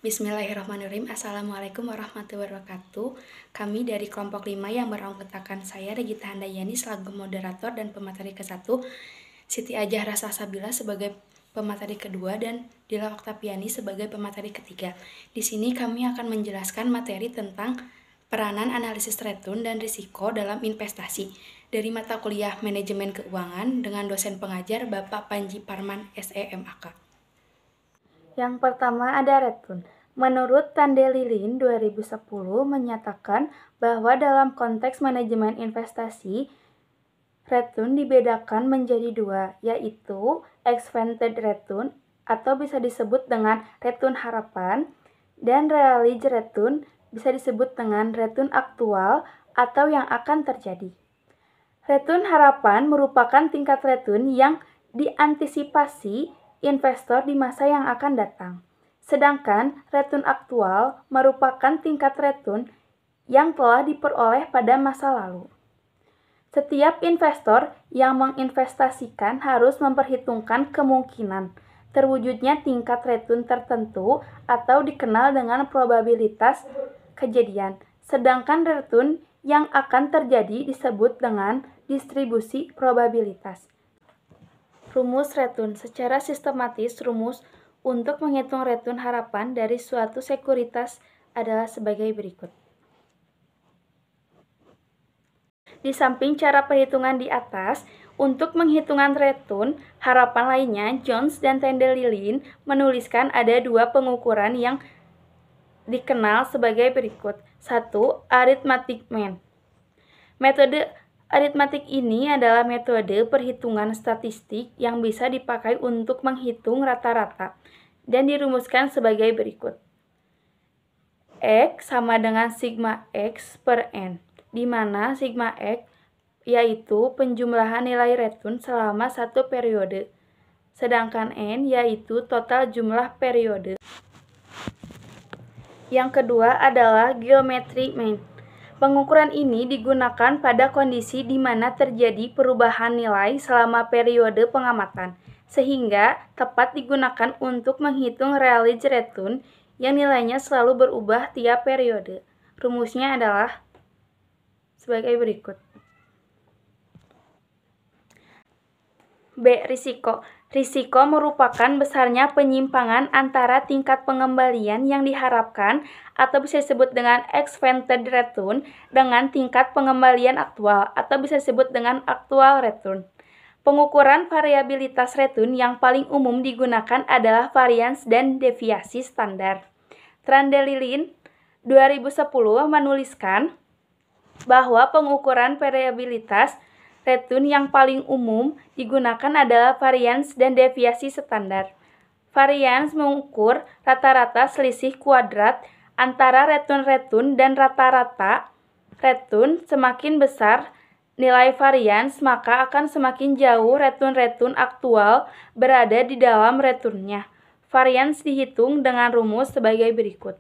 Bismillahirrahmanirrahim. Assalamualaikum warahmatullahi wabarakatuh. Kami dari kelompok 5 yang beranggotakan saya, Regita Handayani, selaku moderator dan pemateri ke-1, Siti Ajah Rasa Sabila sebagai pemateri kedua, dan Dila Oktaviani sebagai pemateri ketiga. Di sini kami akan menjelaskan materi tentang peranan analisis return dan risiko dalam investasi dari mata kuliah Manajemen Keuangan dengan dosen pengajar Bapak Panji Parman, SEMAK. Yang pertama ada return. Menurut Tandelilin 2010 menyatakan bahwa dalam konteks manajemen investasi, return dibedakan menjadi dua, yaitu expected return atau bisa disebut dengan return harapan, dan realized return bisa disebut dengan return aktual atau yang akan terjadi. Return harapan merupakan tingkat return yang diantisipasi investor di masa yang akan datang. Sedangkan return aktual merupakan tingkat return yang telah diperoleh pada masa lalu. Setiap investor yang menginvestasikan harus memperhitungkan kemungkinan terwujudnya tingkat return tertentu atau dikenal dengan probabilitas kejadian. Sedangkan return yang akan terjadi disebut dengan distribusi probabilitas. Rumus return. Secara sistematis, rumus untuk menghitung return harapan dari suatu sekuritas adalah sebagai berikut. Di samping cara perhitungan di atas, untuk menghitungan return harapan lainnya, Jones dan Tandelilin menuliskan ada dua pengukuran yang dikenal sebagai berikut. 1. Arithmetic mean. Metode aritmatik ini adalah metode perhitungan statistik yang bisa dipakai untuk menghitung rata-rata dan dirumuskan sebagai berikut. X sama dengan sigma X per N, di mana sigma X yaitu penjumlahan nilai return selama satu periode, sedangkan N yaitu total jumlah periode. Yang kedua adalah geometry mean. Pengukuran ini digunakan pada kondisi di mana terjadi perubahan nilai selama periode pengamatan, sehingga tepat digunakan untuk menghitung realized return yang nilainya selalu berubah tiap periode. Rumusnya adalah sebagai berikut. B. Risiko. Risiko merupakan besarnya penyimpangan antara tingkat pengembalian yang diharapkan atau bisa disebut dengan expected return dengan tingkat pengembalian aktual atau bisa disebut dengan actual return. Pengukuran variabilitas return yang paling umum digunakan adalah varians dan deviasi standar. Tandelilin 2010 menuliskan bahwa pengukuran variabilitas return yang paling umum digunakan adalah varians dan deviasi standar. Varians mengukur rata-rata selisih kuadrat antara return dan rata-rata return. Semakin besar nilai varians, maka akan semakin jauh return aktual berada di dalam returnnya. Varians dihitung dengan rumus sebagai berikut.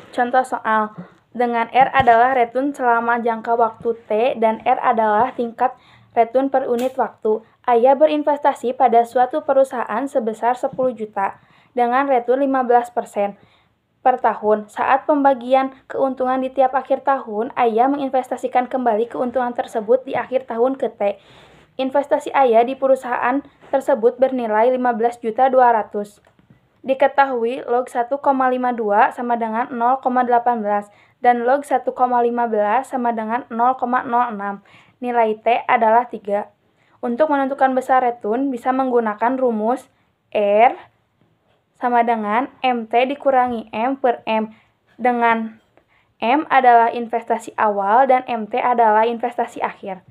Contoh soal. Dengan R adalah return selama jangka waktu T dan R adalah tingkat return per unit waktu. Ayah berinvestasi pada suatu perusahaan sebesar 10 juta dengan return 15% per tahun. Saat pembagian keuntungan di tiap akhir tahun, Ayah menginvestasikan kembali keuntungan tersebut di akhir tahun ke T. Investasi Ayah di perusahaan tersebut bernilai 15.200.000. Diketahui log 1,52 sama dengan 0,18 dan log 1,15 sama dengan 0,06. Nilai T adalah 3. Untuk menentukan besar return bisa menggunakan rumus R sama dengan MT dikurangi M per M, dengan M adalah investasi awal dan MT adalah investasi akhir.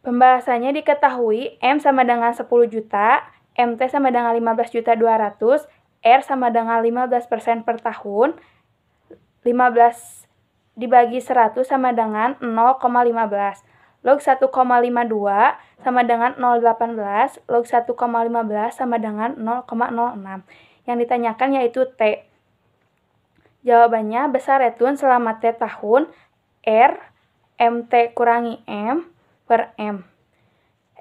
Pembahasannya diketahui M sama dengan 10 juta, MT sama dengan 15.200.000, R sama dengan 15% per tahun, 15 dibagi 100 sama dengan 0,15. Log 1,52 sama dengan 0,18, log 1,15 sama dengan 0,06. Yang ditanyakan yaitu T. Jawabannya besar return selama T tahun, R, MT kurangi M per M.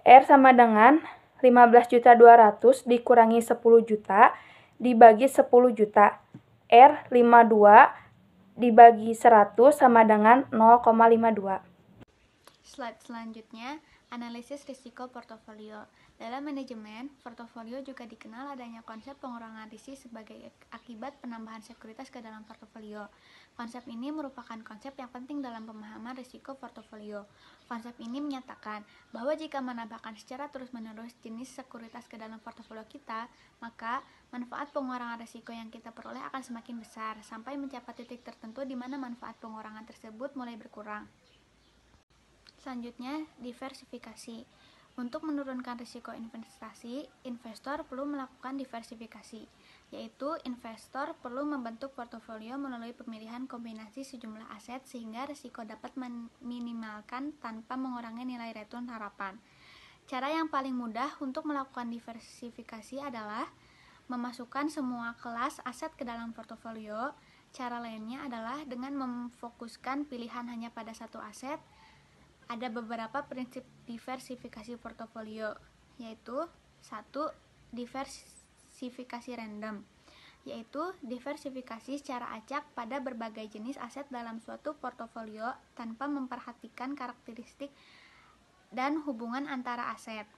R sama dengan 15.200.000 dikurangi 10 juta dibagi 10 juta. R 52 dibagi 100 sama dengan 0,52. Slide selanjutnya, analisis risiko portofolio. Dalam manajemen, portofolio juga dikenal adanya konsep pengurangan risiko sebagai akibat penambahan sekuritas ke dalam portofolio. Konsep ini merupakan konsep yang penting dalam pemahaman risiko portofolio. Konsep ini menyatakan bahwa jika menambahkan secara terus-menerus jenis sekuritas ke dalam portofolio kita, maka manfaat pengurangan risiko yang kita peroleh akan semakin besar sampai mencapai titik tertentu di mana manfaat pengurangan tersebut mulai berkurang. Selanjutnya, diversifikasi. Untuk menurunkan risiko investasi, investor perlu melakukan diversifikasi, yaitu investor perlu membentuk portofolio melalui pemilihan kombinasi sejumlah aset sehingga risiko dapat meminimalkan tanpa mengurangi nilai return harapan. Cara yang paling mudah untuk melakukan diversifikasi adalah memasukkan semua kelas aset ke dalam portofolio. Cara lainnya adalah dengan memfokuskan pilihan hanya pada satu aset. Ada beberapa prinsip diversifikasi portofolio, yaitu 1. Diversifikasi random, yaitu diversifikasi secara acak pada berbagai jenis aset dalam suatu portofolio tanpa memperhatikan karakteristik dan hubungan antara aset.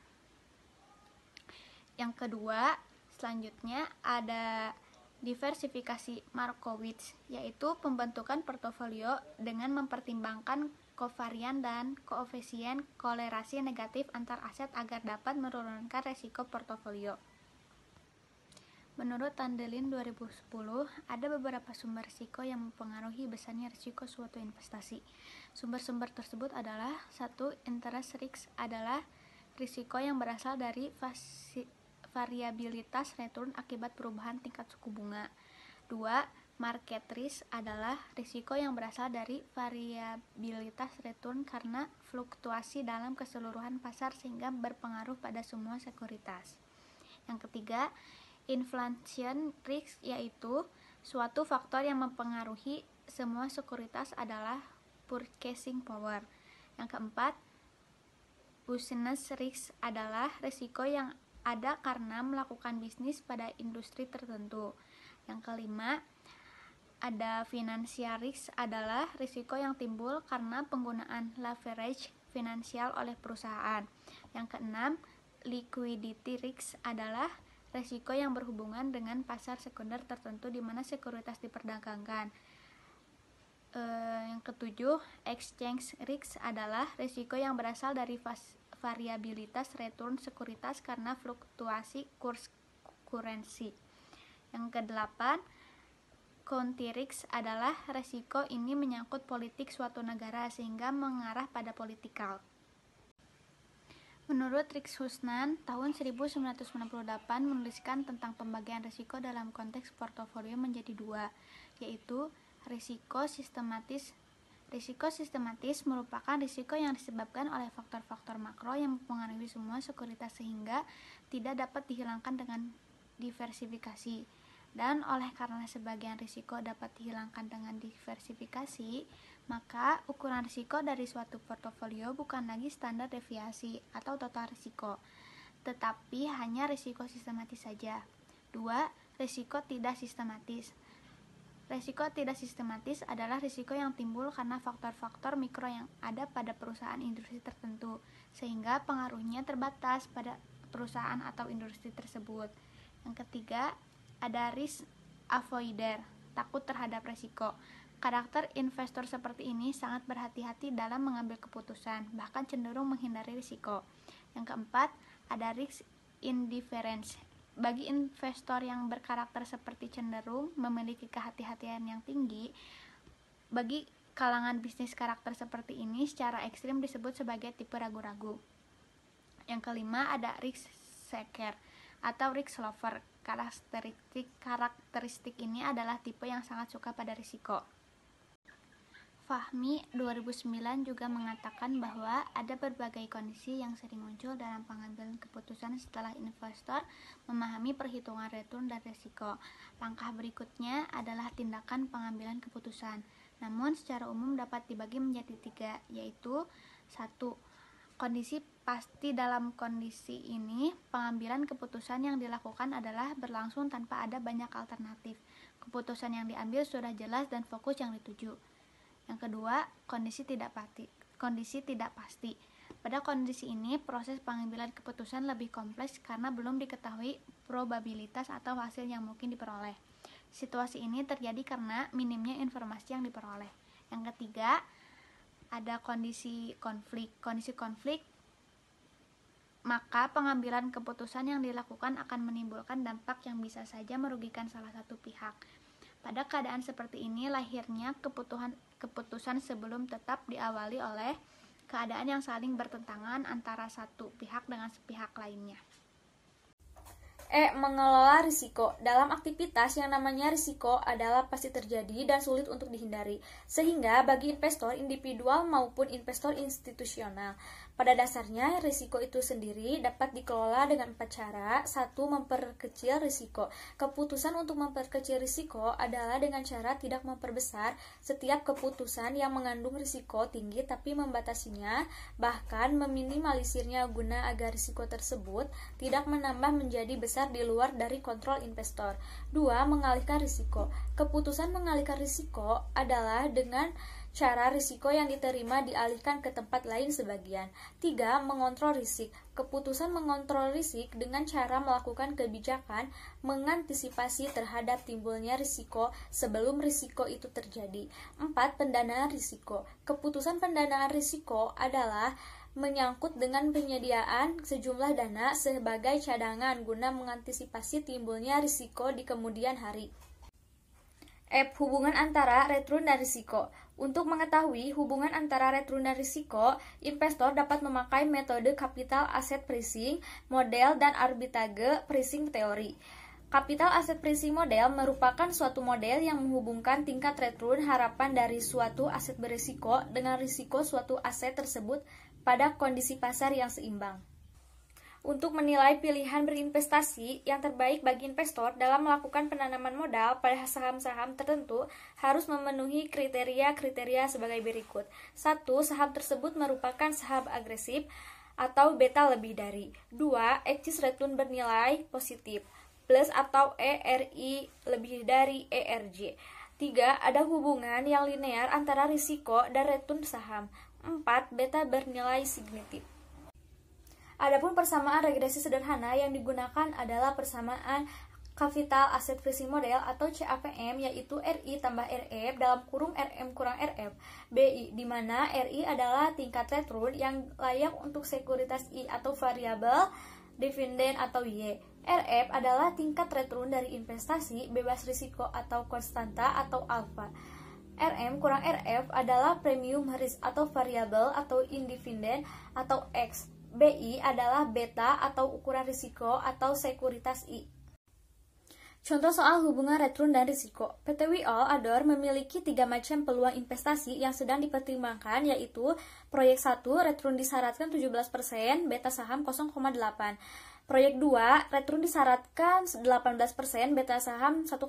Yang kedua, selanjutnya ada diversifikasi Markowitz, yaitu pembentukan portofolio dengan mempertimbangkan kovarian dan koefisien kolerasi negatif antar aset agar dapat menurunkan risiko portofolio. Menurut Tandelin 2010, ada beberapa sumber risiko yang mempengaruhi besarnya risiko suatu investasi. Sumber-sumber tersebut adalah 1. Interest risk adalah risiko yang berasal dari variabilitas return akibat perubahan tingkat suku bunga. 2. Market risk adalah risiko yang berasal dari variabilitas return karena fluktuasi dalam keseluruhan pasar sehingga berpengaruh pada semua sekuritas. Yang ketiga, inflation risk, yaitu suatu faktor yang mempengaruhi semua sekuritas adalah purchasing power. Yang keempat, business risk adalah risiko yang ada karena melakukan bisnis pada industri tertentu. Yang kelima, ada financial risk adalah risiko yang timbul karena penggunaan leverage finansial oleh perusahaan. Yang keenam, liquidity risk adalah risiko yang berhubungan dengan pasar sekunder tertentu di mana sekuritas diperdagangkan. Yang ketujuh, exchange risk adalah risiko yang berasal dari variabilitas return sekuritas karena fluktuasi kurs currency. Yang kedelapan, country risk adalah risiko ini menyangkut politik suatu negara sehingga mengarah pada politikal. Menurut Rick Husnan, tahun 1998 menuliskan tentang pembagian risiko dalam konteks portofolio menjadi dua, yaitu risiko sistematis. Risiko sistematis merupakan risiko yang disebabkan oleh faktor-faktor makro yang mempengaruhi semua sekuritas sehingga tidak dapat dihilangkan dengan diversifikasi. Dan oleh karena sebagian risiko dapat dihilangkan dengan diversifikasi, maka ukuran risiko dari suatu portofolio bukan lagi standar deviasi atau total risiko, tetapi hanya risiko sistematis saja. 2. Risiko tidak sistematis. Risiko tidak sistematis adalah risiko yang timbul karena faktor-faktor mikro yang ada pada perusahaan industri tertentu, sehingga pengaruhnya terbatas pada perusahaan atau industri tersebut. Yang ketiga, ada risk avoider, takut terhadap risiko. Karakter investor seperti ini sangat berhati-hati dalam mengambil keputusan, bahkan cenderung menghindari risiko. Yang keempat, ada risk indifference. Bagi investor yang berkarakter seperti cenderung memiliki kehati-hatian yang tinggi, bagi kalangan bisnis karakter seperti ini secara ekstrim disebut sebagai tipe ragu-ragu. Yang kelima, ada risk seeker atau risk lover. Karakteristik ini adalah tipe yang sangat suka pada risiko. Fahmi 2009 juga mengatakan bahwa ada berbagai kondisi yang sering muncul dalam pengambilan keputusan setelah investor memahami perhitungan return dan risiko. Langkah berikutnya adalah tindakan pengambilan keputusan. Namun secara umum dapat dibagi menjadi tiga, yaitu 1. kondisi pasti. Dalam kondisi ini, pengambilan keputusan yang dilakukan adalah berlangsung tanpa ada banyak alternatif. Keputusan yang diambil sudah jelas dan fokus yang dituju. Yang kedua, kondisi tidak pasti. Pada kondisi ini, proses pengambilan keputusan lebih kompleks karena belum diketahui probabilitas atau hasil yang mungkin diperoleh. Situasi ini terjadi karena minimnya informasi yang diperoleh. Yang ketiga, ada kondisi konflik. Maka pengambilan keputusan yang dilakukan akan menimbulkan dampak yang bisa saja merugikan salah satu pihak. Pada keadaan seperti ini, lahirnya keputusan sebelum tetap diawali oleh keadaan yang saling bertentangan antara satu pihak dengan pihak lainnya. Mengelola risiko. Dalam aktivitas yang namanya risiko adalah pasti terjadi dan sulit untuk dihindari, sehingga bagi investor individual maupun investor institusional, pada dasarnya risiko itu sendiri dapat dikelola dengan 4 cara. 1. Memperkecil risiko. Keputusan untuk memperkecil risiko adalah dengan cara tidak memperbesar setiap keputusan yang mengandung risiko tinggi tapi membatasinya, bahkan meminimalisirnya guna agar risiko tersebut tidak menambah menjadi besar di luar dari kontrol investor. 2. Mengalihkan risiko. Keputusan mengalihkan risiko adalah dengan cara risiko yang diterima dialihkan ke tempat lain sebagian. 3. Mengontrol risik. Keputusan mengontrol risik dengan cara melakukan kebijakan mengantisipasi terhadap timbulnya risiko sebelum risiko itu terjadi. 4. Pendanaan risiko. Keputusan pendanaan risiko adalah menyangkut dengan penyediaan sejumlah dana sebagai cadangan guna mengantisipasi timbulnya risiko di kemudian hari. Hubungan antara return dan risiko. Untuk mengetahui hubungan antara return dan risiko, investor dapat memakai metode capital asset pricing model dan arbitrage pricing teori. Capital asset pricing model merupakan suatu model yang menghubungkan tingkat return harapan dari suatu aset berisiko dengan risiko suatu aset tersebut pada kondisi pasar yang seimbang. Untuk menilai pilihan berinvestasi yang terbaik bagi investor dalam melakukan penanaman modal pada saham-saham tertentu harus memenuhi kriteria-kriteria sebagai berikut. 1. Saham tersebut merupakan saham agresif atau beta lebih dari. 2. Excess return bernilai positif, plus atau ERI lebih dari ERJ. 3. Ada hubungan yang linear antara risiko dan return saham. 4. Beta bernilai signifikan. Adapun persamaan regresi sederhana yang digunakan adalah persamaan Capital Asset Pricing Model atau CAPM, yaitu RI tambah RF dalam kurung RM kurang RF BI, di mana RI adalah tingkat return yang layak untuk sekuritas I atau variabel, dividen atau Y. RF adalah tingkat return dari investasi bebas risiko atau konstanta atau alfa. RM kurang RF adalah premium risk atau variabel atau individen atau X. BI adalah beta atau ukuran risiko atau sekuritas I. Contoh soal hubungan return dan risiko. PT We All Adore memiliki 3 macam peluang investasi yang sedang dipertimbangkan, yaitu Proyek 1, return disyaratkan 17%, beta saham 0,8. Proyek 2, return disyaratkan 18%, beta saham 1,5.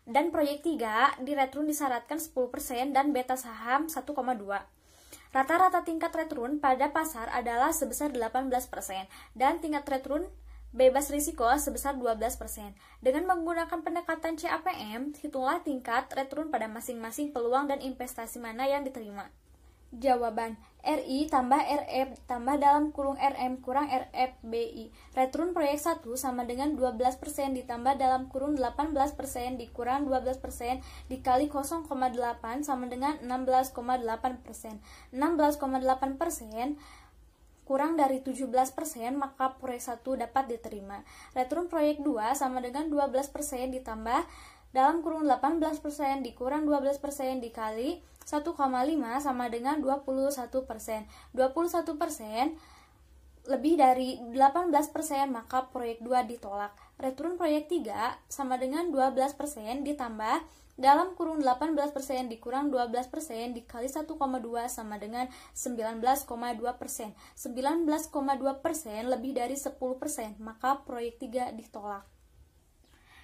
Dan proyek 3, di return disyaratkan 10% dan beta saham 1,2. Rata-rata tingkat return pada pasar adalah sebesar 18% dan tingkat return bebas risiko sebesar 12%. Dengan menggunakan pendekatan CAPM, hitunglah tingkat return pada masing-masing peluang dan investasi mana yang diterima. Jawaban: RI tambah RF tambah dalam kurung RM kurang RF BI. Return proyek 1 sama dengan 12% ditambah dalam kurung 18% dikurang 12% dikali 0,8 sama dengan 16,8%. 16,8% kurang dari 17%, maka proyek 1 dapat diterima. Return proyek 2 sama dengan 12% ditambah dalam kurung 18% dikurang 12% dikali 1,5 sama dengan 21%. 21% lebih dari 18%, maka proyek 2 ditolak. Return proyek 3 sama dengan 12% ditambah dalam kurung 18% dikurang 12% dikali 1,2 sama dengan 19,2%. 19,2% lebih dari 10%, maka proyek 3 ditolak.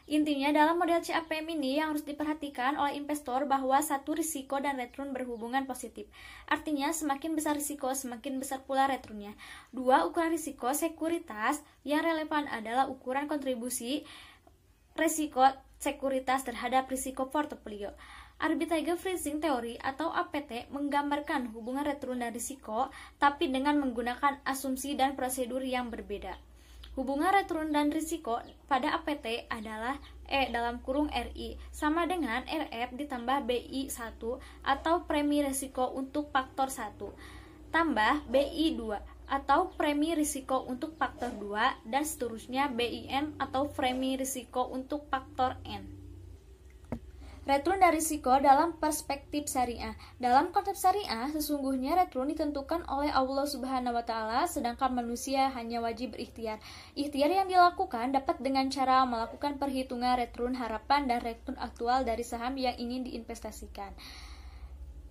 Intinya dalam model CAPM ini yang harus diperhatikan oleh investor bahwa satu, risiko dan return berhubungan positif. Artinya semakin besar risiko, semakin besar pula returnnya. Dua, ukuran risiko sekuritas yang relevan adalah ukuran kontribusi risiko sekuritas terhadap risiko portofolio. Arbitrage freezing theory atau APT menggambarkan hubungan return dan risiko, tapi dengan menggunakan asumsi dan prosedur yang berbeda. Hubungan return dan risiko pada APT adalah (RI) sama dengan RF ditambah BI1 atau premi risiko untuk faktor 1 tambah BI2 atau premi risiko untuk faktor 2 dan seterusnya BIN atau premi risiko untuk faktor N. Return dan risiko dalam perspektif syariah. Dalam konsep syariah, sesungguhnya return ditentukan oleh Allah Subhanahu wa taala, sedangkan manusia hanya wajib berikhtiar. Ikhtiar yang dilakukan dapat dengan cara melakukan perhitungan return harapan dan return aktual dari saham yang ingin diinvestasikan.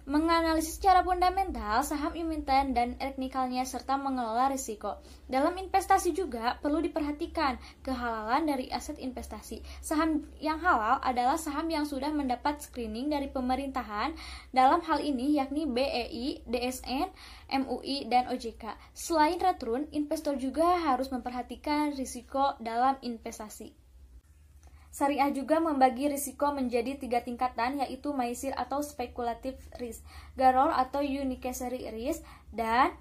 Menganalisis secara fundamental saham emiten dan teknikalnya serta mengelola risiko. Dalam investasi juga perlu diperhatikan kehalalan dari aset investasi. Saham yang halal adalah saham yang sudah mendapat screening dari pemerintahan dalam hal ini yakni BEI, DSN, MUI, dan OJK. Selain return, investor juga harus memperhatikan risiko dalam investasi. Syariah juga membagi risiko menjadi 3 tingkatan, yaitu maisir atau speculative risk, garor atau unnecessary risk, dan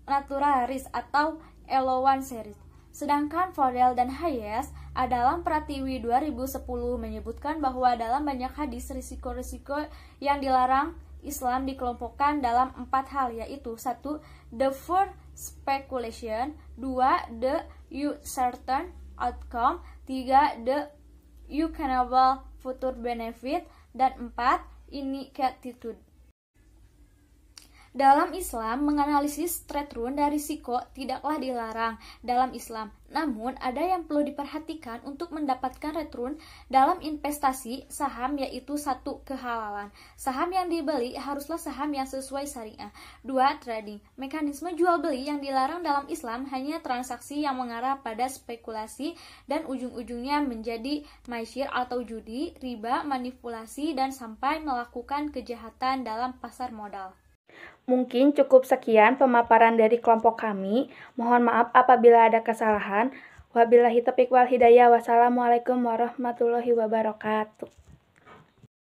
natural risk atau allowance risk. Sedangkan Fodel dan Hayes dalam Pratiwi 2010 menyebutkan bahwa dalam banyak hadis risiko-risiko yang dilarang Islam dikelompokkan dalam 4 hal, yaitu 1. The for speculation, 2. The uncertain outcome, 3. The uncannable future benefit, dan 4. Incertitude. Dalam Islam, menganalisis return dan risiko tidaklah dilarang dalam Islam. Namun, ada yang perlu diperhatikan untuk mendapatkan return dalam investasi saham, yaitu 1. Kehalalan. Saham yang dibeli haruslah saham yang sesuai syariah. 2. Trading. Mekanisme jual beli yang dilarang dalam Islam hanya transaksi yang mengarah pada spekulasi dan ujung-ujungnya menjadi maisir atau judi, riba, manipulasi, dan sampai melakukan kejahatan dalam pasar modal. Mungkin cukup sekian pemaparan dari kelompok kami. Mohon maaf apabila ada kesalahan. Wabillahi taufiq wal hidayah. Wassalamualaikum warahmatullahi wabarakatuh.